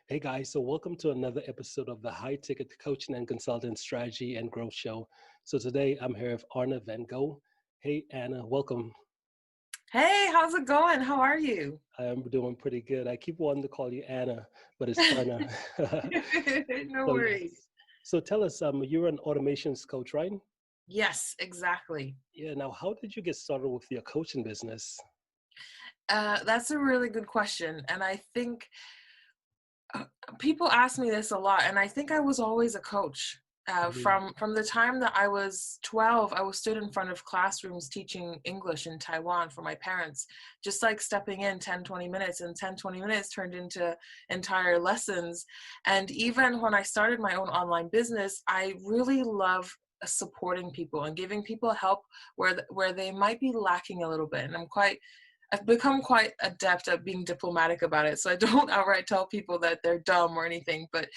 Hey guys, so welcome to another episode of the High Ticket Coaching and Consultant Strategy and Growth Show. So today I'm here with Arna Van Gogh. Hey Anna, welcome. Hey, how's it going? How are you? I'm doing pretty good. I keep wanting to call you Anna, but it's Arna. No So worries. yes. So tell us, you're an automations coach, right? Yes, exactly. Yeah. Now, how did you get started with your coaching business? That's a really good question. And I think uh, people ask me this a lot, and I think I was always a coach. Mhm. From the time that I was 12, I was stood in front of classrooms teaching English in Taiwan for my parents, just like stepping in 10, 20 minutes, and 10, 20 minutes turned into entire lessons. And even when I started my own online business, I really love supporting people and giving people help where they might be lacking a little bit. And I've become quite adept at being diplomatic about it, so I don't outright tell people that they're dumb or anything. But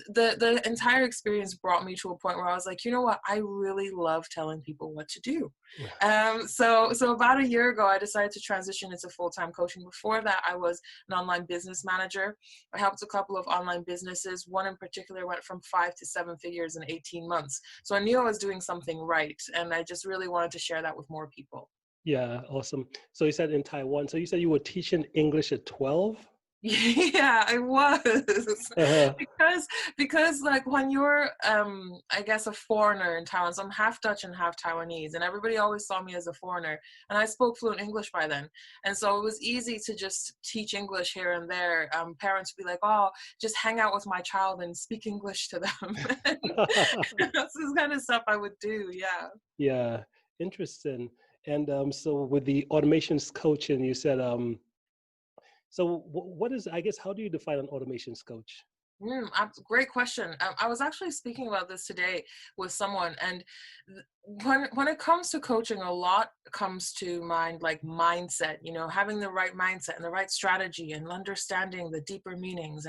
the entire experience brought me to a point where I was like, you know what, I really love telling people what to do. So about a year ago, I decided to transition into full-time coaching. Before that, I was an online business manager. I helped a couple of online businesses. One in particular went from 5 to 7 figures in 18 months. So I knew I was doing something right, and I just really wanted to share that with more people. Yeah, awesome. So you said in Taiwan. So you said you were teaching English at 12? Yeah, I was. Uh-huh. because because like when you're I guess a foreigner in Taiwan, so I'm half Dutch and half Taiwanese, and everybody always saw me as a foreigner, and I spoke fluent English by then. And so it was easy to just teach English here and there. Parents would be like, "Oh, just hang out with my child and speak English to them." That's the kind of stuff I would do, yeah. Yeah, interesting. And so with the automations coaching, you said, so what is, I guess, how do you define an automations coach? Great question. I was actually speaking about this today with someone, and when it comes to coaching, a lot comes to mind, like mindset. You know, having the right mindset and the right strategy, and understanding the deeper meanings.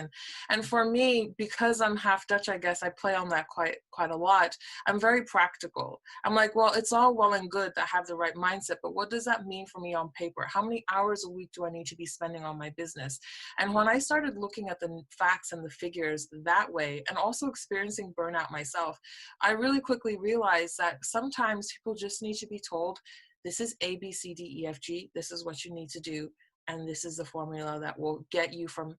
And for me, because I'm half Dutch, I guess I play on that quite a lot. I'm very practical. I'm like, well, it's all well and good to have the right mindset, but what does that mean for me on paper? How many hours a week do I need to be spending on my business? And when I started looking at the facts and the figures that way, and also experiencing burnout myself, I really quickly realized that sometimes people just need to be told, this is A, B, C, D, E, F, G, this is what you need to do, and this is the formula that will get you from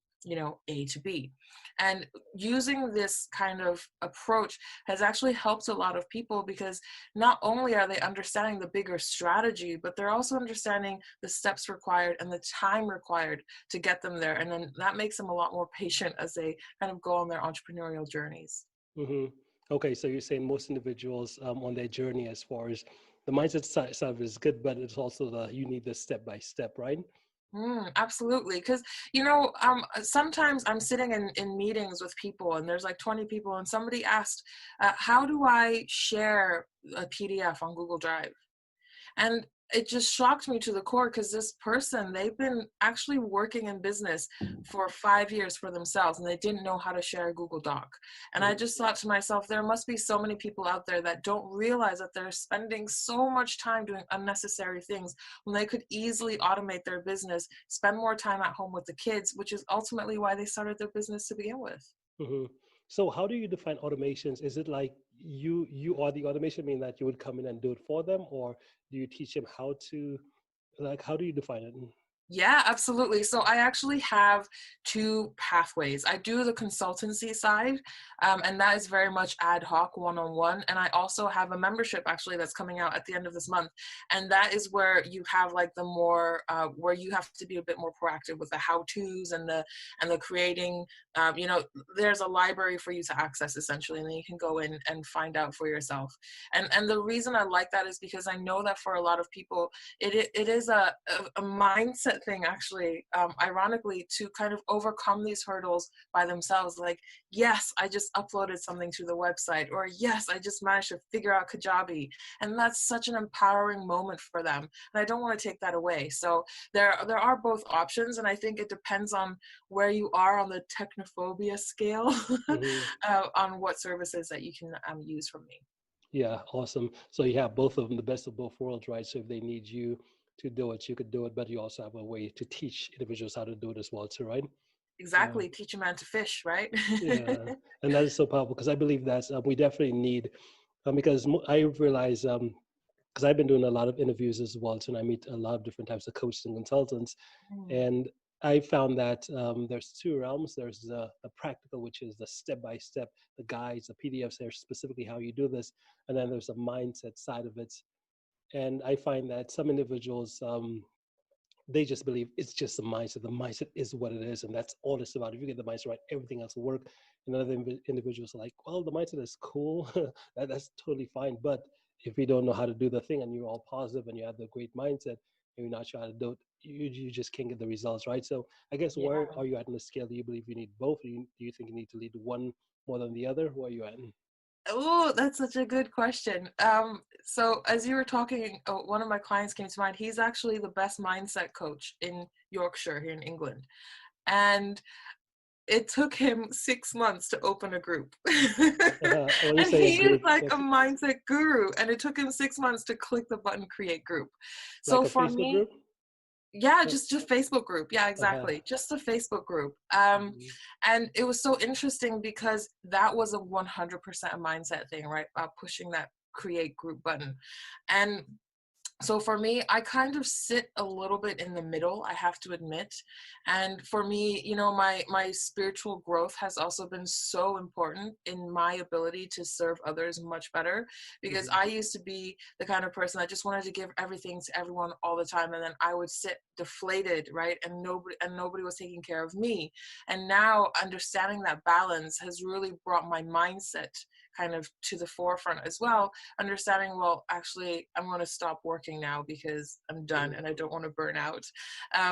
A to B. And using this kind of approach has actually helped a lot of people, because not only are they understanding the bigger strategy, but they're also understanding the steps required and the time required to get them there. And then that makes them a lot more patient as they kind of go on their entrepreneurial journeys. Hmm. Okay, so you're saying most individuals on their journey, as far as the mindset side is good, but it's also you need this step by step, right? Absolutely. Because, sometimes I'm sitting in meetings with people, and there's like 20 people, and somebody asked, how do I share a PDF on Google Drive? And it just shocked me to the core, because this person, they've been actually working in business for 5 years for themselves, and they didn't know how to share a Google Doc. And I Mhm. just thought to myself, there must be so many people out there that don't realize that they're spending so much time doing unnecessary things when they could easily automate their business, spend more time at home with the kids, which is ultimately why they started their business to begin with. Hmm. So how do you define automations? Is it like you are the automation, meaning that you would come in and do it for them, or do you teach them how to, like, how do you define it? Yeah, absolutely. So I actually have two pathways. I do the consultancy side, and that is very much ad hoc, one-on-one. And I also have a membership actually that's coming out at the end of this month, and that is where you have like the more where you have to be a bit more proactive with the how-tos and the creating. There's a library for you to access essentially, and then you can go in and find out for yourself. And the reason I like that is because I know that for a lot of people, it is a mindset thing, actually, ironically, to kind of overcome these hurdles by themselves. Like, yes, I just uploaded something to the website, or yes, I just managed to figure out Kajabi. And that's such an empowering moment for them. And I don't want to take that away. So there are both options. And I think it depends on where you are on the technophobia scale, Hmm. on what services that you can use from me. Yeah, awesome. So you have both of them, the best of both worlds, right? So if they need you to do it, you could do it, but you also have a way to teach individuals how to do it as well, too, right? Yeah. Exactly. Teach a man to fish, right? Yeah, and that is so powerful because I believe that we definitely need, because I realize, because I've been doing a lot of interviews as well, too, and I meet a lot of different types of coaches and consultants, Mm. and I found that there's two realms. There's the practical, which is the step by step, the guides, the PDFs, there specifically how you do this, and then there's a mindset side of it. And I find that some individuals, they just believe it's just the mindset. The mindset is what it is, and that's all it's about. If you get the mindset right, everything else will work. And other individuals are like, well, the mindset is cool. That's totally fine. But if you don't know how to do the thing and you're all positive and you have the great mindset and you're not sure how to do it, you just can't get the results, right? So I guess Yeah. where are you at in the scale? Do you believe you need both? Do you think you need to lead one more than the other? Where are you at? Oh, that's such a good question. So as you were talking, one of my clients came to mind. He's actually the best mindset coach in Yorkshire here in England. And it took him 6 months to open a group. When you And say a he is group, like a what's it, mindset guru. And it took him 6 months to click the button, create group. like So a for Facebook me, group? yeah, Uh, just a Facebook group. Yeah, uh-huh. exactly. Just a Facebook group. Mhm. And it was so interesting because that was a 100% a mindset thing, right? Pushing that create group button. And so for me, I kind of sit a little bit in the middle, I have to admit. And for me, my spiritual growth has also been so important in my ability to serve others much better, because Mhm. I used to be the kind of person that just wanted to give everything to everyone all the time, and then I would sit deflated, right? And nobody was taking care of me. And now understanding that balance has really brought my mindset kind of to the forefront as well, understanding, well, actually, I'm going to stop working now because I'm done Mhm. and I don't want to burn out.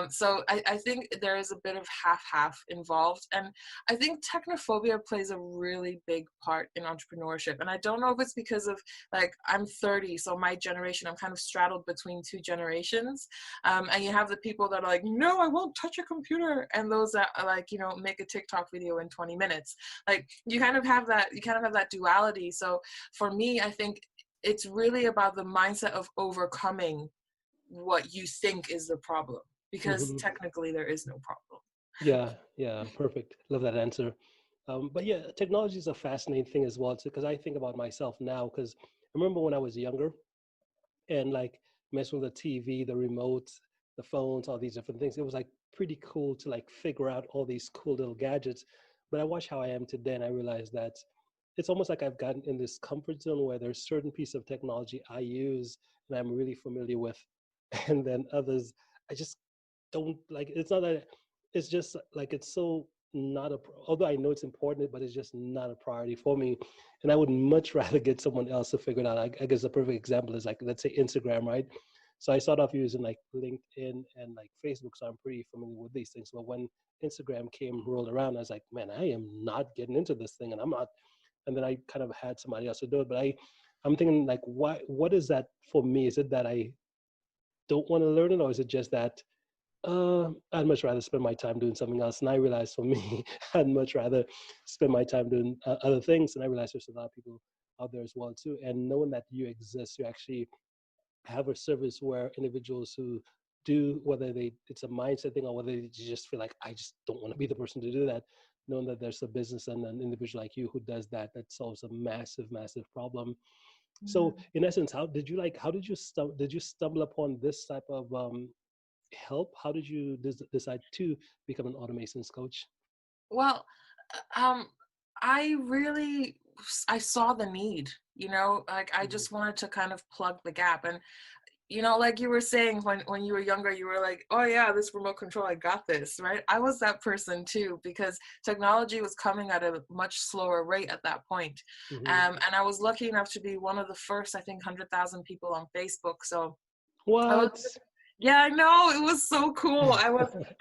So I think there is a bit of half involved. And I think technophobia plays a really big part in entrepreneurship. And I don't know if it's because of, like, I'm 30, so my generation, I'm kind of straddled between two generations. And you have the people that are like, no, I won't touch a computer. And those that are like, make a TikTok video in 20 minutes. Like, you kind of have that duality. So for me, I think it's really about the mindset of overcoming what you think is the problem, because Mhm. technically there is no problem. Yeah, yeah, perfect. Love that answer. But yeah, technology is a fascinating thing as well, because I think about myself now. Because I remember when I was younger and like messing with the TV, the remote, the phones, all these different things. It was like pretty cool to like figure out all these cool little gadgets. But I watch how I am today, and I realize that it's almost like I've gotten in this comfort zone where there's certain piece of technology I use and I'm really familiar with, and then others I just don't like. It's not that, it's just like it's so not a although I know it's important, but it's just not a priority for me, and I would much rather get someone else to figure it out. I guess a perfect example is like, let's say Instagram, right? So I started off using like LinkedIn and like Facebook, so I'm pretty familiar with these things. But when Instagram came rolled around, I was like, man, I am not getting into this thing, and I'm not. And then I kind of had somebody else to do it, but I'm thinking like, what is that for me? Is it that I don't want to learn it, or is it just that I'd much rather spend my time doing something else? And I realized for me, I'd much rather spend my time doing other things. And I realized there's a lot of people out there as well too. And knowing that you exist, you actually have a service where individuals who do, whether it's a mindset thing or whether they just feel like I just don't want to be the person to do that, knowing that there's a business and an individual like you who does that, that solves a massive, massive problem. So Mhm. in essence, how did you did you stumble upon this type of help? How did you decide to become an automations coach? Well, um, I really I saw the need, like I Mhm. just wanted to kind of plug the gap. And like you were saying, when you were younger, you were like, oh yeah, this remote control, I got this, right? I was that person too, because technology was coming at a much slower rate at that point. Mhm. And I was lucky enough to be one of the first, I think, 100,000 people on Facebook. So I was, What? yeah, I know, it was so cool.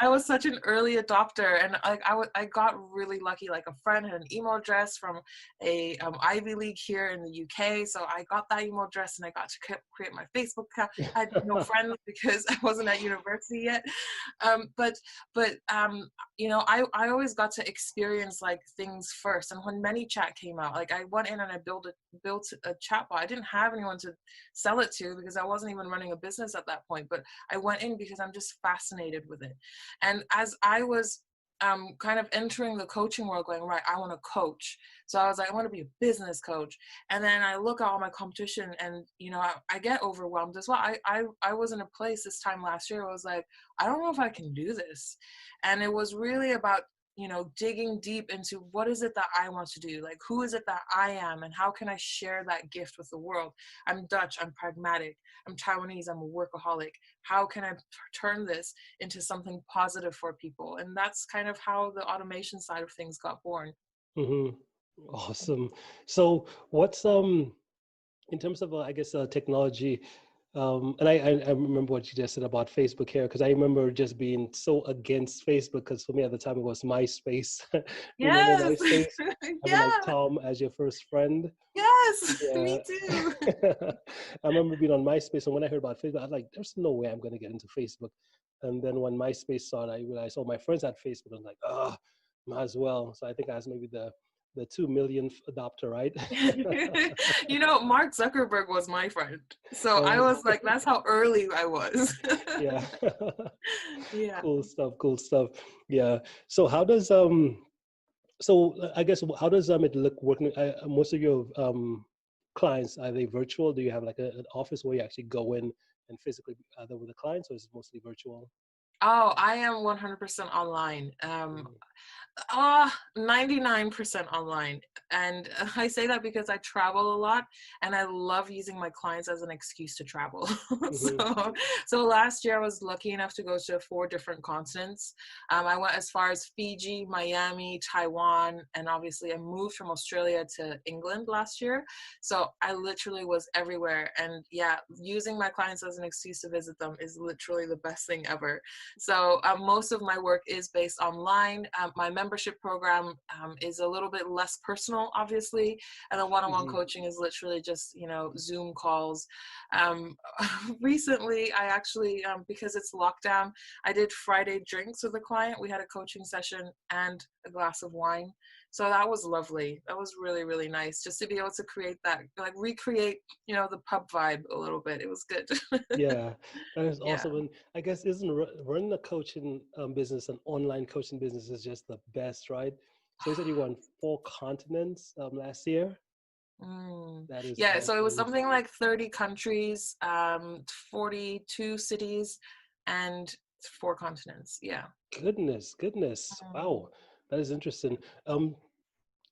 I was such an early adopter, and I got really lucky. Like, a friend had an email address from a Ivy League here in the UK, so I got that email address and I got to create my Facebook account. I had no friends because I wasn't at university yet, but I always got to experience like things first. And when ManyChat came out, like I went in and I built a chatbot. I didn't have anyone to sell it to because I wasn't even running a business at that point, but I went in because I'm just fascinated with it. And as I was kind of entering the coaching world going, right, I want to coach. So I was like, I want to be a business coach. And then I look at all my competition and, I get overwhelmed as well. I was in a place this time last year, I was like, I don't know if I can do this. And it was really about, digging deep into what is it that I want to do? Like, who is it that I am? And how can I share that gift with the world? I'm Dutch, I'm pragmatic, I'm Taiwanese, I'm a workaholic. How can I turn this into something positive for people? And that's kind of how the automation side of things got born. Hmm. Awesome. So what's in terms of I guess technology, and I remember what you just said about Facebook here, because I remember just being so against Facebook, because for me at the time it was MySpace. Remember Yes. MySpace? Having like Yeah. Tom as your first friend. Yes. Yeah. Me too. I remember being on MySpace, and when I heard about Facebook, I was like, there's no way I'm going to get into Facebook. And then when MySpace started, I realized, oh, my friends had Facebook. I was like, oh, might as well. So I think I was maybe the 2 millionth adopter, right? Mark Zuckerberg was my friend. So I Oh, was like, that's how early I was. yeah. Yeah. Cool stuff, cool stuff. Yeah. So how does I guess how does it look working? Most of your clients, are they virtual? Do you have like an office where you actually go in and physically either with the clients, or is it mostly virtual? Oh, I am 100% online. Mhm. 99% online. And I say that because I travel a lot and I love using my clients as an excuse to travel. Mhm. so last year I was lucky enough to go to 4 different continents. I went as far as Fiji, Miami, Taiwan, and obviously I moved from Australia to England last year. So I literally was everywhere. And yeah, using my clients as an excuse to visit them is literally the best thing ever. So most of my work is based online. My membership program is a little bit less personal, obviously, and the one-on-one Mhm. coaching is literally just Zoom calls. Um, recently, I actually because it's lockdown, I did Friday drinks with a client. We had a coaching session and a glass of wine. So that was lovely. That was really, really nice just to be able to create that, like recreate, the pub vibe a little bit. It was good. Yeah, that is Yeah. awesome. And I guess isn't running a coaching business, an online coaching business, is just the best, right? So you said you were on 4 continents last year. Mm. That is Yeah, so it was awesome. something like 30 countries, 42 cities, and 4 continents. Yeah. Goodness, goodness. Mm. Wow, that is interesting. Um,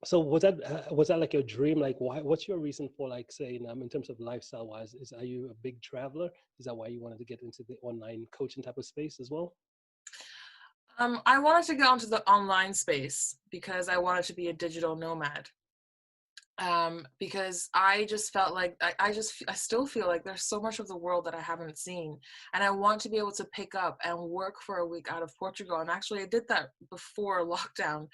so was that like your dream? Like, why? What's your reason for like saying in terms of lifestyle wise? Are you a big traveler? Is that why you wanted to get into the online coaching type of space as well? I wanted to get onto the online space because I wanted to be a digital nomad. Because I just felt like I still feel like there's so much of the world that I haven't seen, and I want to be able to pick up and work for a week out of Portugal. And actually, I did that before lockdown.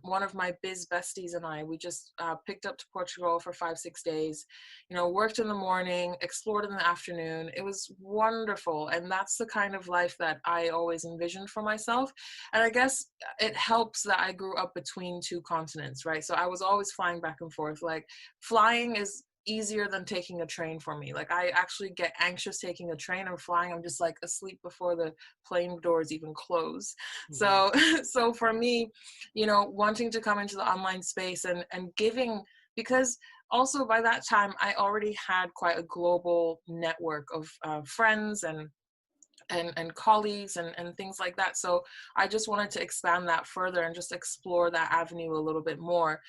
One of my biz besties and I, we just picked up to Portugal for 5, 6 days. Worked in the morning, explored in the afternoon. It was wonderful, and that's the kind of life that I always envisioned for myself. And I guess it helps that I grew up between 2 continents, right? So I was always flying back and forth. Like flying is easier than taking a train for me. Like I actually get anxious taking a train or flying. I'm just like asleep before the plane doors even close. Hmm. So so for me, wanting to come into the online space and giving, because also by that time I already had quite a global network of friends and colleagues and things like that. So I just wanted to expand that further and just explore that avenue a little bit more.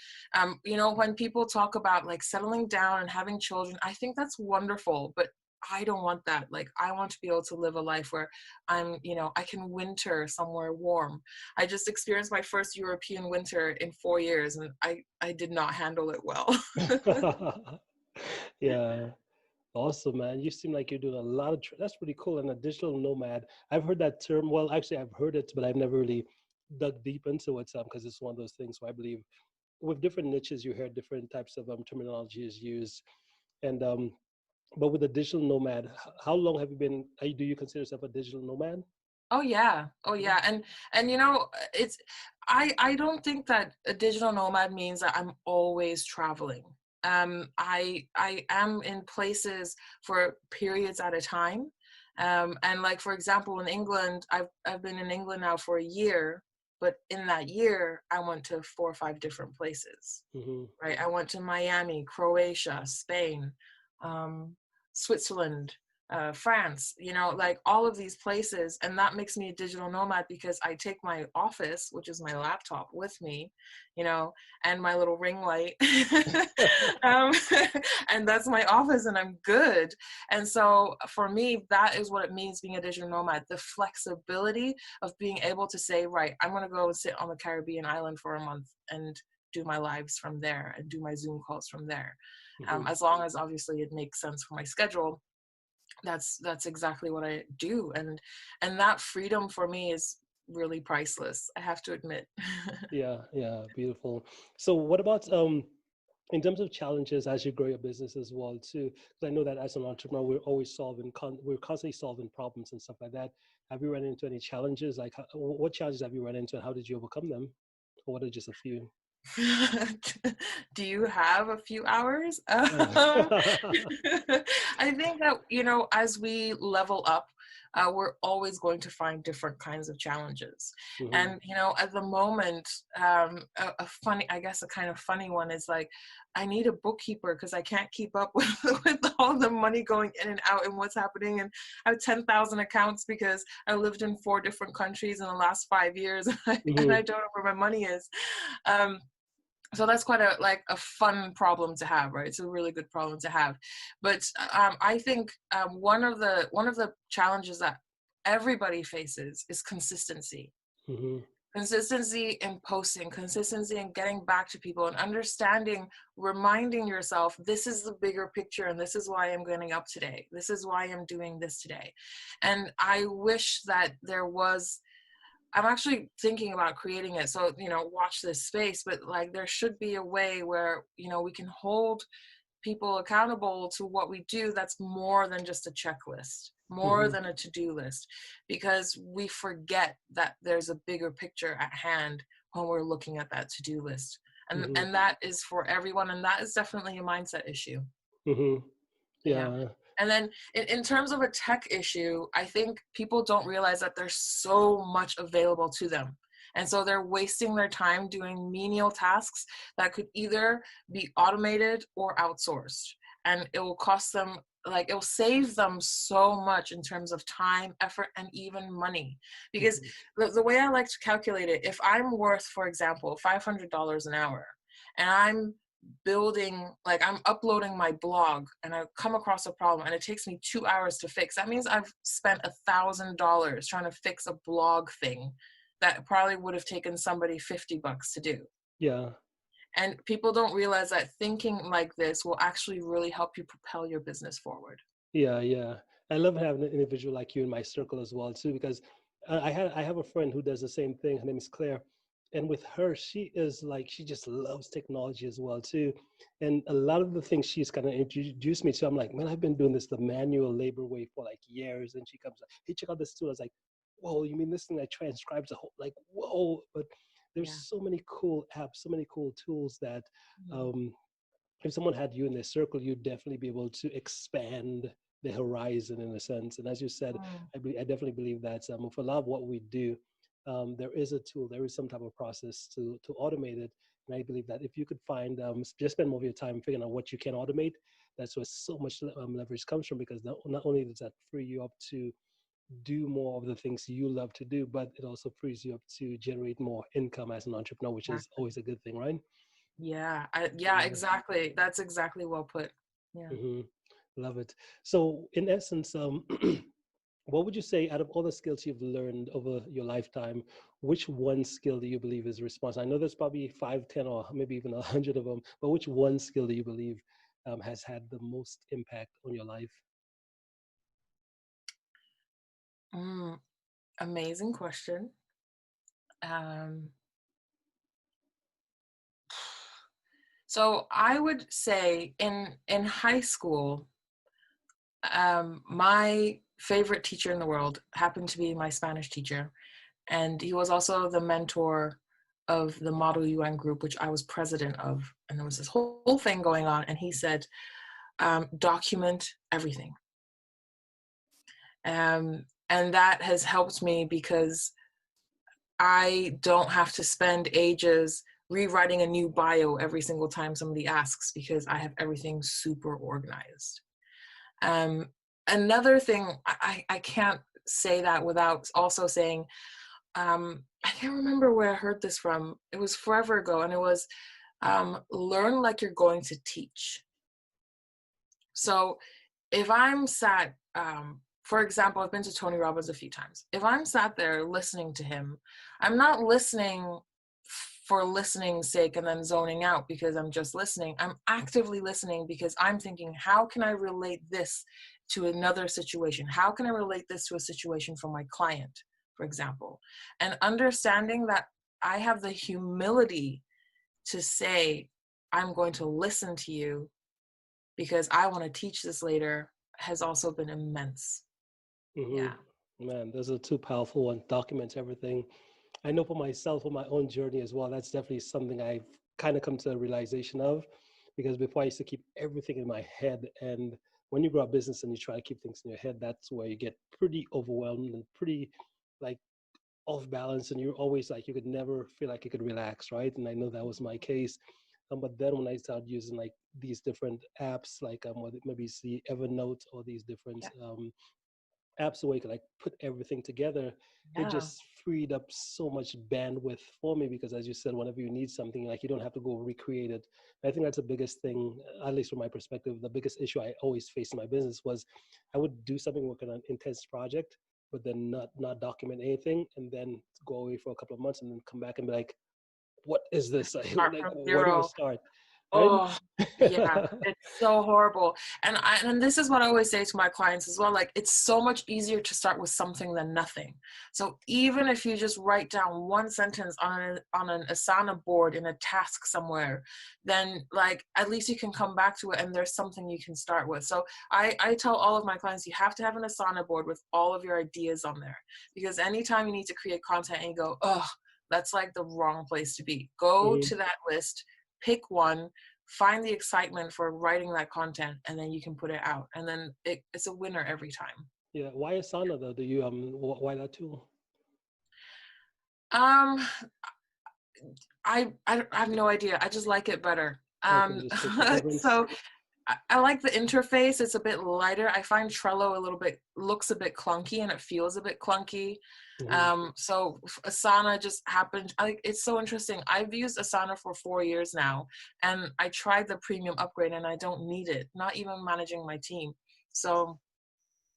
When people talk about like settling down and having children, I think that's wonderful, but I don't want that. Like I want to be able to live a life where I can winter somewhere warm. I just experienced my first European winter in 4 years and I did not handle it well. Yeah. Awesome, man. You seem like you're doing a lot of, that's pretty cool. And a digital nomad. I've heard that term. Well, actually, I've heard it, but I've never really dug deep into it because it's one of those things where I believe with different niches, you hear different types of terminology is used. And, but with a digital nomad, how long have you been, do you consider yourself a digital nomad? Oh yeah. Oh Mhm. yeah. And it's I don't think that a digital nomad means that I'm always traveling. I am in places for periods at a time. And like for example in England, I've been in England now for a year. but in that year, I went to 4 or 5 different places, Mm-hmm. right? I went to Miami, Croatia, Spain, um, Switzerland, France, like all of these places. And that makes me a digital nomad because I take my office, which is my laptop, with me, you know, and my little ring light. um, and that's my office, and I'm good. And so for me, that is what it means being a digital nomad, the flexibility of being able to say, right, I'm going to go and sit on the Caribbean island for a month and do my lives from there and do my Zoom calls from there. Mm-hmm. As long as obviously it makes sense for my schedule, that's exactly what I do. And that freedom for me is really priceless, I have to admit. Yeah, yeah, beautiful. So what about in terms of challenges as you grow your business as well too? Because I know that as an entrepreneur, we're always we're constantly solving problems and stuff like that. Have you run into any challenges? Like, what challenges have you run into, and how did you overcome them? Or what are just a few? Do you have a few hours? Mhm. I think that, as we level up, we're always going to find different kinds of challenges. And, at the moment, a funny, I guess a kind of funny one is like, I need a bookkeeper because I can't keep up with all the money going in and out and what's happening. And I have 10,000 accounts because I lived in 4 different countries in the last 5 years and I Mhm. don't know where my money is. Um, so that's quite a fun problem to have, right? It's a really good problem to have. But I think one of the challenges that everybody faces is consistency. Mhm. Consistency in posting, consistency in getting back to people, and understanding, reminding yourself, this is the bigger picture, and this is why I'm getting up today. This is why I'm doing this today. And I wish that there was, I'm actually thinking about creating it. So, watch this space, but like there should be a way where, we can hold people accountable to what we do that's more than just a checklist, more Mhm. than a to-do list, because we forget that there's a bigger picture at hand when we're looking at that to-do list. And Mhm. and that is for everyone, and that is definitely a mindset issue. Mhm. Yeah. Yeah. And then in terms of a tech issue, I think people don't realize that there's so much available to them. And so they're wasting their time doing menial tasks that could either be automated or outsourced. And it will cost them, like, it will save them so much in terms of time, effort, and even money. Because Mhm. the way I like to calculate it, if I'm worth, for example, $500 an hour, and I'm uploading my blog and I come across a problem and it takes me 2 hours to fix, that means I've spent $1,000 trying to fix a blog thing that probably would have taken somebody $50 to do. Yeah. And people don't realize that thinking like this will actually really help you propel your business forward. Yeah, yeah. I love having an individual like you in my circle as well too, because I have a friend who does the same thing. Her name is Claire, and with her, she is like she just loves technology as well too, and a lot of the things she's kind of introduced me to, I'm like, man, I've been doing this the manual labor way for like years, and she comes like, hey, check out this tool. I was like, whoa, you mean this thing that transcribes a whole like whoa, but there's Yeah. so many cool apps, so many cool tools that Mhm. um, if someone had you in their circle, you'd definitely be able to expand the horizon in a sense. And as you said, Mm. I definitely believe that for a lot of what we do, there is a tool, there is some type of process to automate it. And I believe that if you could find, just spend more of your time figuring out what you can automate, that's where so much leverage comes from, because not only does that free you up to do more of the things you love to do, but it also frees you up to generate more income as an entrepreneur, which is Exactly. always a good thing, right? Yeah. Yeah, Yeah. exactly. That's exactly well put. Yeah. Hmm. Love it. So, in essence, what would you say out of all the skills you've learned over your lifetime, which one skill do you believe is responsible? I know there's probably five, 10, or maybe even 100 of them, but which one skill do you believe has had the most impact on your life? Mm, amazing question. Um, so I would say in high school, my favorite teacher in the world happened to be my Spanish teacher, and he was also the mentor of the Model UN group, which I was president of. And there was this whole thing going on, and he said, document everything. And that has helped me because I don't have to spend ages rewriting a new bio every single time somebody asks, because I have everything super organized. Um, Another thing, I can't say that without also saying, I can't remember where I heard this from. It was forever ago, and it was learn like you're going to teach. So if I'm sat, for example, I've been to Tony Robbins a few times. If I'm sat there listening to him, I'm not listening for listening's sake and then zoning out because I'm just listening. I'm actively listening because I'm thinking, how can I relate this to another situation? How can I relate this to a situation for my client, for example? And understanding that I have the humility to say, I'm going to listen to you because I want to teach this later, has also been immense. Hmm. Yeah. Man, those are two powerful ones. Documents everything. I know for myself, for my own journey as well, that's definitely something I've kind of come to a realization of, because before I used to keep everything in my head. And when you grow a business and you try to keep things in your head, that's where you get pretty overwhelmed and pretty like off balance. And you're always like, you could never feel like you could relax, right? And I know that was my case. But then when I started using like these different apps, like maybe it's the Evernote or these different Yeah. apps where you can like put everything together, it Yeah. just freed up so much bandwidth for me, because as you said, whenever you need something, like you don't have to go recreate it. I think that's the biggest thing, at least from my perspective. The biggest issue I always faced in my business was I would do something, work on an intense project, but then not document anything, and then go away for a couple of months and then come back and be like, what is this? Start Like, from where do I zero. start? Right. Oh, yeah, it's so horrible. And this is what I always say to my clients as well. Like, it's so much easier to start with something than nothing. So even if you just write down one sentence on an Asana board in a task somewhere, then like at least you can come back to it and there's something you can start with. So I tell all of my clients, you have to have an Asana board with all of your ideas on there, because anytime you need to create content and you go, oh, that's like the wrong place to be. Go Hmm. to that list, pick one, find the excitement for writing that content, and then you can put it out, and then it's a winner every time. Yeah. Why Asana though? Do you why that tool? um I have no idea, I just like it better. Okay, just take preference. So I like the interface. It's a bit lighter. I find Trello a little bit looks a bit clunky and it feels a bit clunky. Hmm. So Asana just happened. It's so interesting. I've used Asana for 4 years now, and I tried the premium upgrade, and I don't need it. Not even managing my team. So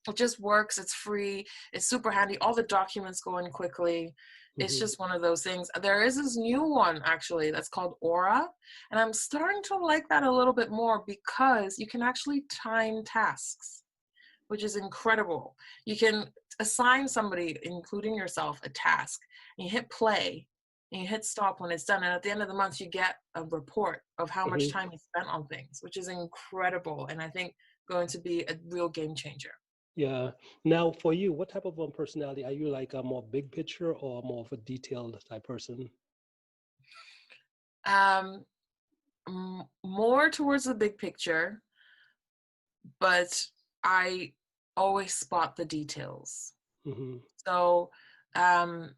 it just works. It's free. It's super handy. All the documents go in quickly. It's Hmm. just one of those things. There is this new one actually that's called Aura, and I'm starting to like that a little bit more because you can actually time tasks, which is incredible. You can assign somebody, including yourself, a task, and you hit play and you hit stop when it's done. And at the end of the month, you get a report of how much Hmm. time you spent on things, which is incredible. And I think going to be a real game changer. Yeah. Now, for you, what type of personality are you? Like a more big picture or more of a detailed type person? Um, More towards the big picture, but I always spot the details. Hmm. So um,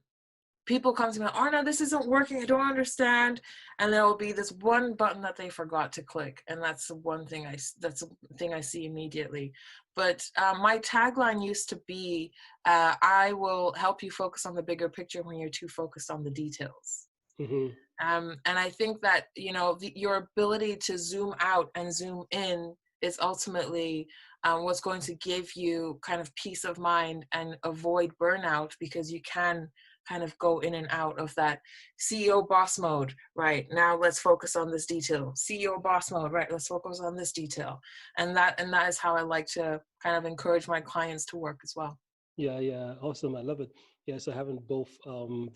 people come to me, oh no, this isn't working, I don't understand. And there will be this one button that they forgot to click. And that's the one thing that's the thing I see immediately. But my tagline used to be, I will help you focus on the bigger picture when you're too focused on the details. Hmm. And I think that, your ability to zoom out and zoom in is ultimately what's going to give you kind of peace of mind and avoid burnout, because you can kind of go in and out of that CEO boss mode. Right now, let's focus on this detail. CEO boss mode. Right, let's focus on this detail. And that is how I like to kind of encourage my clients to work as well. Yeah, yeah, awesome. I love it. Yeah, so having both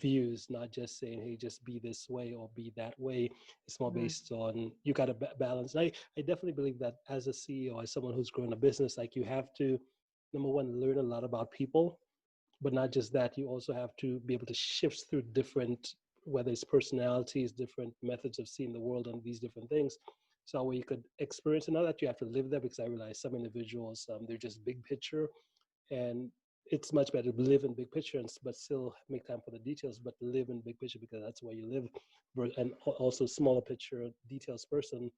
views, not just saying, hey, just be this way or be that way. It's more Mhm. based on you got to balance. And I definitely believe that as a CEO, as someone who's growing a business, like you have to, number one, learn a lot about people, but not just that, you also have to be able to shift through different, whether it's personalities, different methods of seeing the world and these different things. So where you could experience, and not that you have to live there, because I realize some individuals, they're just big picture, and it's much better to live in big picture and but still make time for the details, but live in big picture because that's where you live. And also smaller picture details person,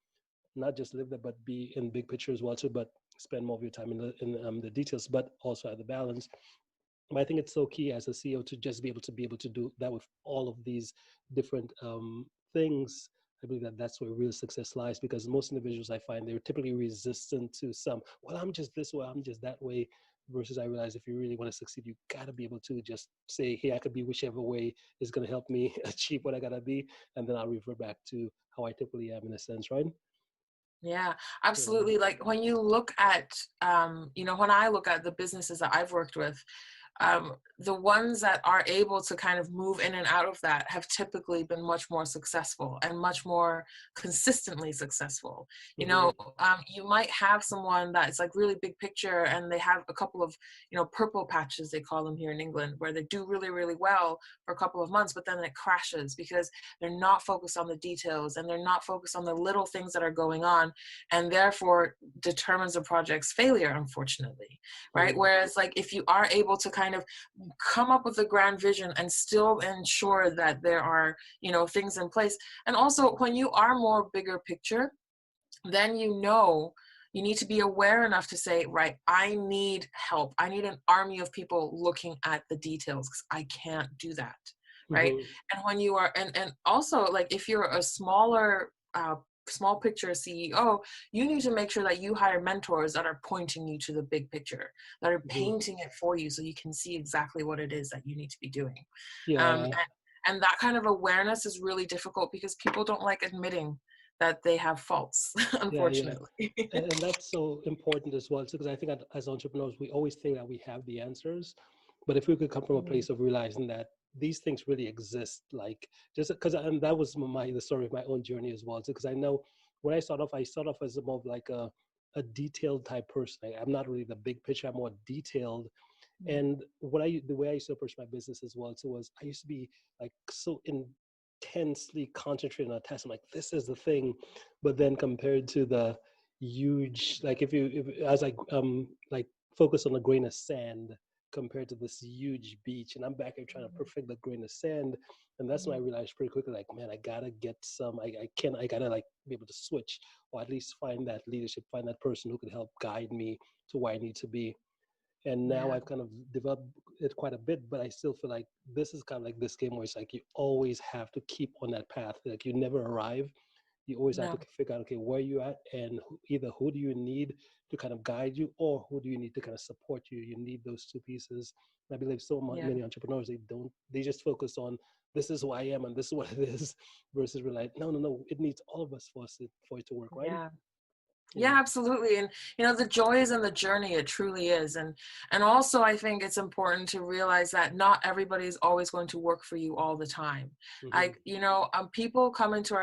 not just live there, but be in big picture as well too, but spend more of your time in the details, but also at the balance. But I think it's so key as a CEO to just be able to do that with all of these different things. I believe that that's where real success lies because most individuals I find they're typically resistant to some. Well, I'm just this way, I'm just that way. Versus, I realize if you really want to succeed, you gotta be able to just say, "Hey, I could be whichever way is gonna help me achieve what I gotta be," and then I'll revert back to how I typically am in a sense, right? Yeah, Yeah. absolutely. Like when you look at, when I look at the businesses that I've worked with, the ones that are able to kind of move in and out of that have typically been much more successful and much more consistently successful. Hmm. You might have someone that's like really big picture and they have a couple of, purple patches, they call them here in England, where they do really, really well for a couple of months, but then it crashes because they're not focused on the details and they're not focused on the little things that are going on, and therefore determines the project's failure, unfortunately, right? Hmm. Whereas like if you are able to kind of come up with a grand vision and still ensure that there are, things in place. And also when you are more bigger picture, then you need to be aware enough to say, right, I need help. I need an army of people looking at the details because I can't do that. Right. Hmm. And when you are, and also like if you're a smaller, small picture CEO, you need to make sure that you hire mentors that are pointing you to the big picture, that are Hmm. painting it for you so you can see exactly what it is that you need to be doing. Um, Yeah. and that kind of awareness is really difficult because people don't like admitting that they have faults, Yeah, yeah. unfortunately. And that's so important as well, because I think as entrepreneurs, we always think that we have the answers. But if we could come from a Mhm. place of realizing that these things really exist, like just because, and that was the story of my own journey as well, because I know when I start off as more of like a detailed type person. I'm not really the big picture, I'm more detailed. And the way I used to approach my business as well too was I used to be like so intensely concentrated on a task. I'm like, this is the thing. But then compared to the huge, like if as I like focus on a grain of sand compared to this huge beach, and I'm back here trying to perfect the grain of sand. And that's when I realized pretty quickly, like, man, I gotta get some, I gotta like be able to switch, or at least find that leadership, find that person who could help guide me to where I need to be. And now Yeah, I've kind of developed it quite a bit, but I still feel like this is kind of like this game where it's like you always have to keep on that path. Like you never arrive. You always have to no, figure out, okay, where you at, and either who do you need to kind of guide you, or who do you need to kind of support you. You need those two pieces. And I believe yeah, many entrepreneurs, they just focus on this is who I am and this is what it is, versus we're like, no, no, no, it needs all of us for it to work, right? yeah. Yeah. Yeah, absolutely. And the joy is in the journey, it truly is. And also I think it's important to realize that not everybody is always going to work for you all the time. Hmm. Like, people come into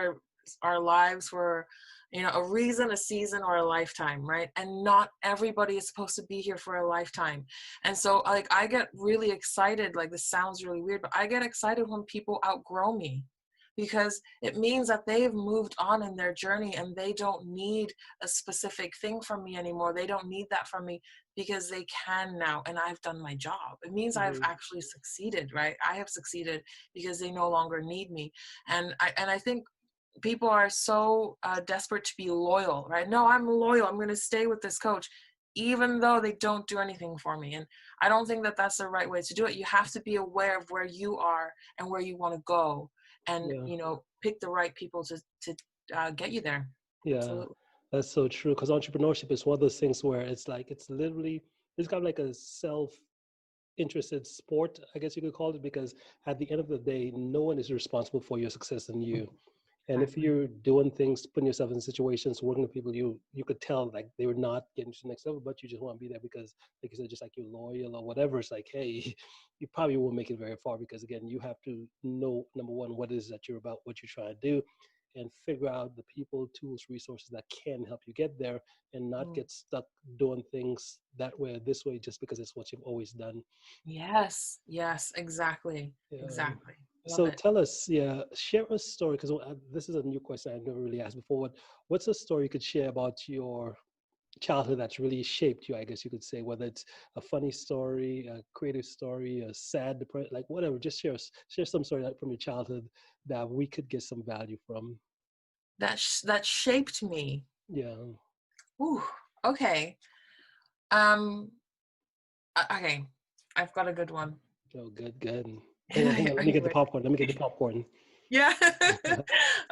our lives for, a reason, a season, or a lifetime, right? And not everybody is supposed to be here for a lifetime. And so like I get really excited, like this sounds really weird, but I get excited when people outgrow me, because it means that they've moved on in their journey and they don't need a specific thing from me anymore. They don't need that from me because they can now, and I've done my job. It means I've Hmm. actually succeeded, right? I have succeeded because they no longer need me. And I think people are so desperate to be loyal, right? No, I'm loyal. I'm going to stay with this coach even though they don't do anything for me. And I don't think that that's the right way to do it. You have to be aware of where you are and where you want to go, and Yeah. pick the right people to get you there. Yeah, Absolutely. that's so true. Because entrepreneurship is one of those things where it's like it's literally it's kind of like a self-interested sport, I guess you could call it. Because at the end of the day, no one is responsible for your success than you. And if Exactly. you're doing things, putting yourself in situations, working with people, you could tell like they were not getting to the next level, but you just want to be there because, like you said, just like you're loyal or whatever. It's like, hey, you probably won't make it very far because again, you have to know number one what it is that you're about, what you're trying to do, and figure out the people, tools, resources that can help you get there, and not Mm. get stuck doing things that way or this way just because it's what you've always done. Yes, yes, exactly, Yeah. exactly. Love So it. tell us, yeah, share a story because this is a new question I've never really asked before. What's a story you could share about your childhood that's really shaped you, I guess you could say, whether it's a funny story, a creative story, a sad, like whatever. Just share some story from your childhood that we could get some value from. that shaped me. Yeah. Ooh, okay. Okay, I've got a good one. Oh, good, good. Hang on. Let Are me you get the ready? popcorn. Let me get the popcorn. Yeah.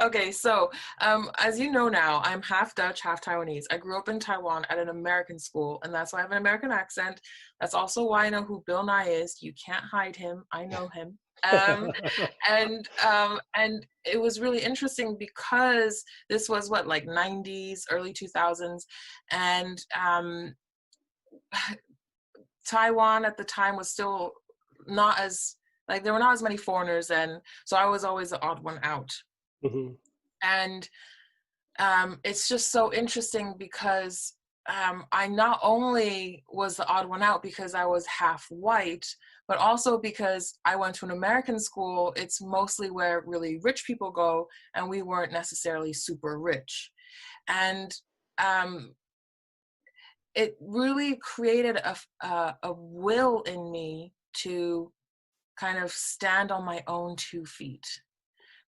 Okay, so as you know now, I'm half Dutch, half Taiwanese. I grew up in Taiwan at an American school, and that's why I have an American accent. That's also why I know who Bill Nye is. You can't hide him. I know him. Um, and it was really interesting because this was what, like 90s, early 2000s, and Taiwan at the time was still not as, like, there were not as many foreigners then, so I was always the odd one out. Hmm. And it's just so interesting because I not only was the odd one out because I was half white, but also because I went to an American school. It's mostly where really rich people go, and we weren't necessarily super rich. And um, it really created a will in me to kind of stand on my own 2 feet,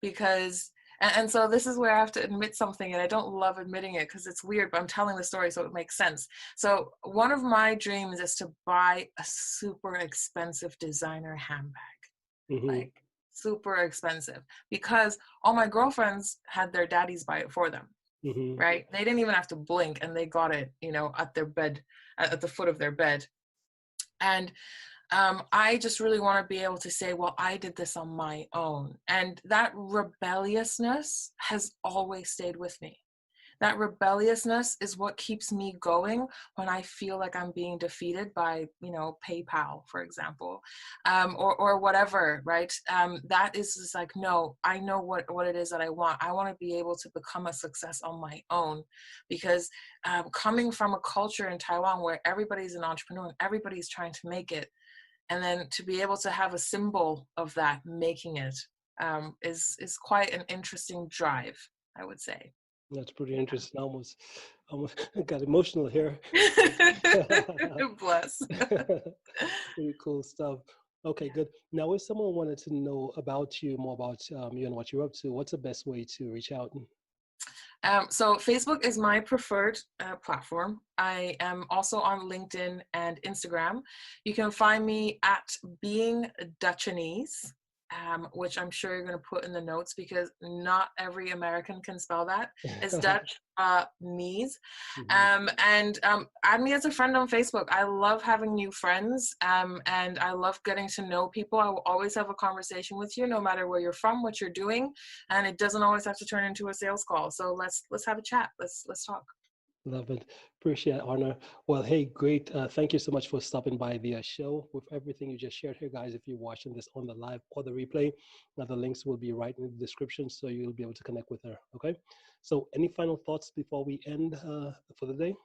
because and so this is where I have to admit something, and I don't love admitting it because it's weird, but I'm telling the story so it makes sense. So one of my dreams is to buy a super expensive designer handbag, Hmm. like super expensive, because all my girlfriends had their daddies buy it for them, Hmm. right? They didn't even have to blink, and they got it, at their bed, at the foot of their bed. And I just really want to be able to say, well, I did this on my own. And that rebelliousness has always stayed with me. That rebelliousness is what keeps me going when I feel like I'm being defeated by, PayPal, for example, or whatever, right? That is just like, no, I know what it is that I want. I want to be able to become a success on my own, because coming from a culture in Taiwan where everybody's an entrepreneur and everybody's trying to make it, and then to be able to have a symbol of that making it is quite an interesting drive, I would say. That's pretty interesting. Almost got emotional here. Bless. Pretty cool stuff. Okay, good. Now, if someone wanted to know about you, more about you and what you're up to, what's the best way to reach out? So Facebook is my preferred platform. I am also on LinkedIn and Instagram. You can find me at Being Dutchanese, which I'm sure you're going to put in the notes because not every American can spell that. It's Dutch Mies. Hmm. And add me as a friend on Facebook. I love having new friends, and I love getting to know people. I will always have a conversation with you, no matter where you're from, what you're doing, and it doesn't always have to turn into a sales call. So let's have a chat. Let's talk. Love it. Appreciate it, Honor. Well, hey, great. Thank you so much for stopping by the show with everything you just shared here, guys. If you're watching this on the live or the replay, now the links will be right in the description, so you'll be able to connect with her. Okay. So, any final thoughts before we end for the day?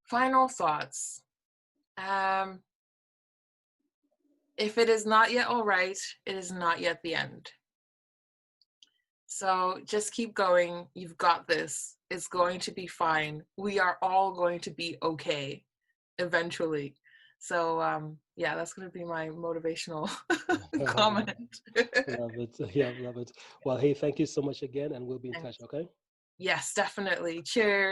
Final thoughts. Um, if it is not yet all right, it is not yet the end. So just keep going. You've got this. It's going to be fine. We are all going to be okay eventually. So yeah, that's going to be my motivational comment. Love it. Yeah, love it. Well, hey, thank you so much again, and we'll be in touch. Thanks. Okay. Yes, definitely. Cheers.